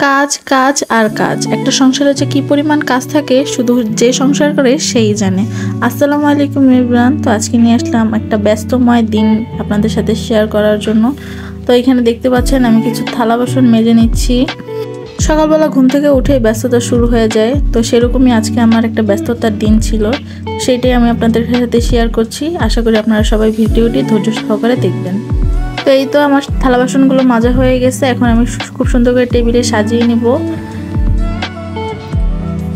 কাজ কাজ আর কাজ, একটা সংসারে যে কি পরিমাণ কাজ থাকে শুধু যে সংসার করে সেই জানে। আসসালামু আলাইকুম এভরিওয়ান। তো আজকে নিয়ে আসলাম একটা ব্যস্তময় দিন আপনাদের সাথে শেয়ার করার জন্য। তো এখানে দেখতে পাচ্ছেন আমি কিছু থালা বাসন মেজে নিচ্ছি। সকালবেলা ঘুম থেকে উঠে ব্যস্ততা শুরু হয়ে যায়, তো সেরকমই আজকে আমার একটা ব্যস্ততার দিন ছিল, সেইটাই আমি আপনাদের সাথে শেয়ার করছি। আশা করি আপনারা সবাই ভিডিওটি ধৈর্য সহকারে দেখবেন। তো এই তো আমার থালা বাসনগুলো মাজা হয়ে গেছে, এখন আমি খুব সুন্দর করে টেবিলে সাজিয়ে নিব।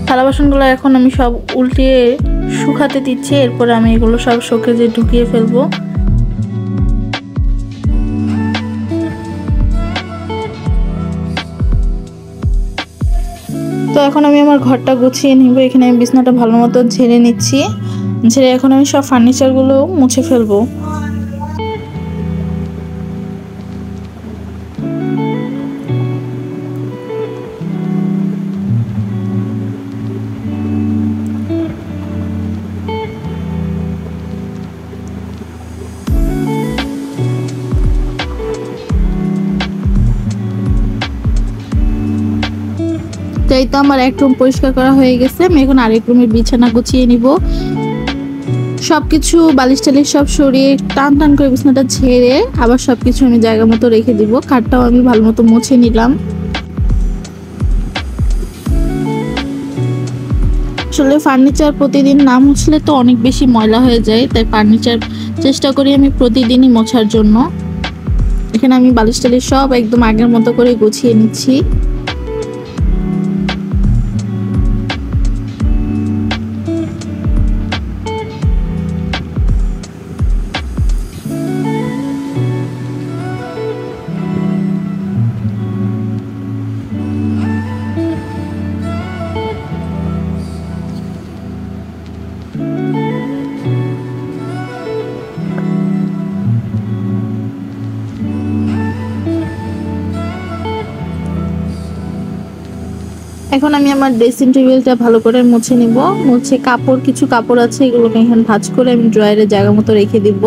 থালা বাসনগুলো এখন আমি সব উল্টিয়ে শুকাতে দিচ্ছি, এরপর আমি এগুলো সব শোকেজে ঢুকিয়ে ফেলবো। তো এখন আমি আমার ঘরটা গুছিয়ে নিব। এখানে আমি বিছনাটা ভালো মতো ঝেড়ে নিচ্ছি, ঝেড়ে এখন আমি সব ফার্নিচারগুলো মুছে ফেলবো। এই তো আমার এক রুম পরিষ্কার করা হয়ে গেছে, আমি এখন আরেক রুমের বিছানা গুছিয়ে নিব। সবকিছু বালিশ টালিশ সব সরিয়ে টান টান করে বিছানাটা ঝেড়ে আবার সবকিছু আমি জায়গা মতো রেখে দিব। খাটটাও আমি ভালো মতো মুছে নিলাম। আসলে ফার্নিচার প্রতিদিন না মুছলে তো অনেক বেশি ময়লা হয়ে যায়, তাই ফার্নিচার চেষ্টা করি আমি প্রতিদিনই মোছার জন্য। এখানে আমি বালিশ টালিশ সব একদম আগের মতো করে গুছিয়ে নিচ্ছি। এখন আমি আমার ড্রেসিং টেবিলটা ভালো করে মুছে নিব। মুছে কিছু কাপড় আছে, এগুলোকে এখন ভাঁজ করে আমি ড্রয়ারে জায়গা মতো রেখে দিব।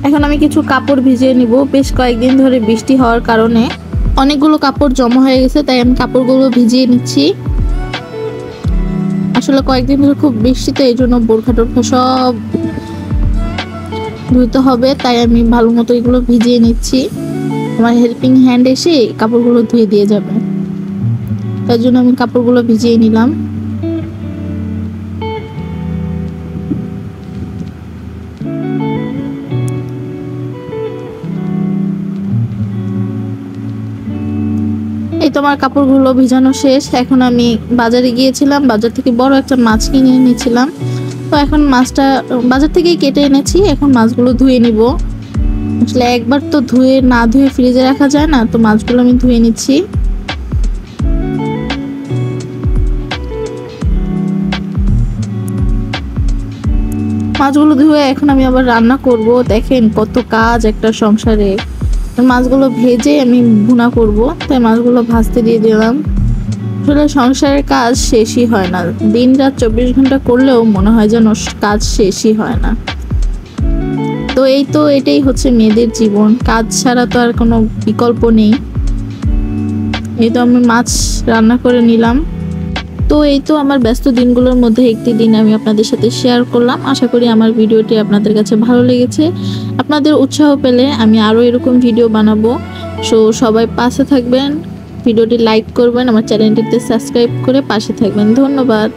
এখন আমি কিছু কাপড় ভিজিয়ে নিব। বেশ কয়েকদিন ধরে বৃষ্টি হওয়ার কারণে অনেকগুলো কাপড় জমা হয়ে গেছে, তাই আমি কাপড়গুলো ভিজিয়ে নিচ্ছি। আসলে কয়েকদিন ধরে খুব বৃষ্টি, তো এই জন্য বোরখা টোরখা সব ধুইতে হবে, তাই আমি ভালো মতো এগুলো ভিজিয়ে নিচ্ছি। আমার হেল্পিং হ্যান্ড এসে কাপড়গুলো ধুয়ে দিয়ে যাবে, তাই জন্য আমি কাপড়গুলো ভিজিয়ে নিলাম। এই তোমার কাপড়গুলো ভিজানো শেষ। এখন আমি বাজারে গিয়েছিলাম, বাজার থেকে বড় একটা মাছ কিনে এনেছিলাম। তো এখন মাছটা বাজার থেকেই কেটে এনেছি, এখন মাছগুলো ধুয়ে নিব। আসলে একবার তো না ধুয়ে ফ্রিজে রাখা যায় না, তো মাছগুলো আমি ধুয়ে নিচ্ছি। মাছগুলো ধুয়ে এখন আমি আবার রান্না করব। দেখেন কত কাজ একটা সংসারে। মাছগুলো ভেজে আমি ভুনা করব, তাই মাছগুলো ভাজতে দিয়ে দিলাম। আসলে সংসারের কাজ শেষই হয় না, দিন রাত 24 ঘন্টা করলেও মনে হয় যেন কাজ শেষই হয় না। তো এটাই হচ্ছে মেয়েদের জীবন, কাজ ছাড়া তো আর কোনো বিকল্প নেই। এই তো আমি মাছ রান্না করে নিলাম। তো এই তো আমার ব্যস্ত দিনগুলোর মধ্যে একটি দিন আমি আপনাদের সাথে শেয়ার করলাম। আশা করি আমার ভিডিওটি আপনাদের কাছে ভালো লেগেছে। আপনাদের উৎসাহ পেলে আমি আরও এরকম ভিডিও বানাবো। সো সবাই পাশে থাকবেন, ভিডিওটি লাইক করবেন, আমার চ্যানেলটিতে সাবস্ক্রাইব করে পাশে থাকবেন। ধন্যবাদ।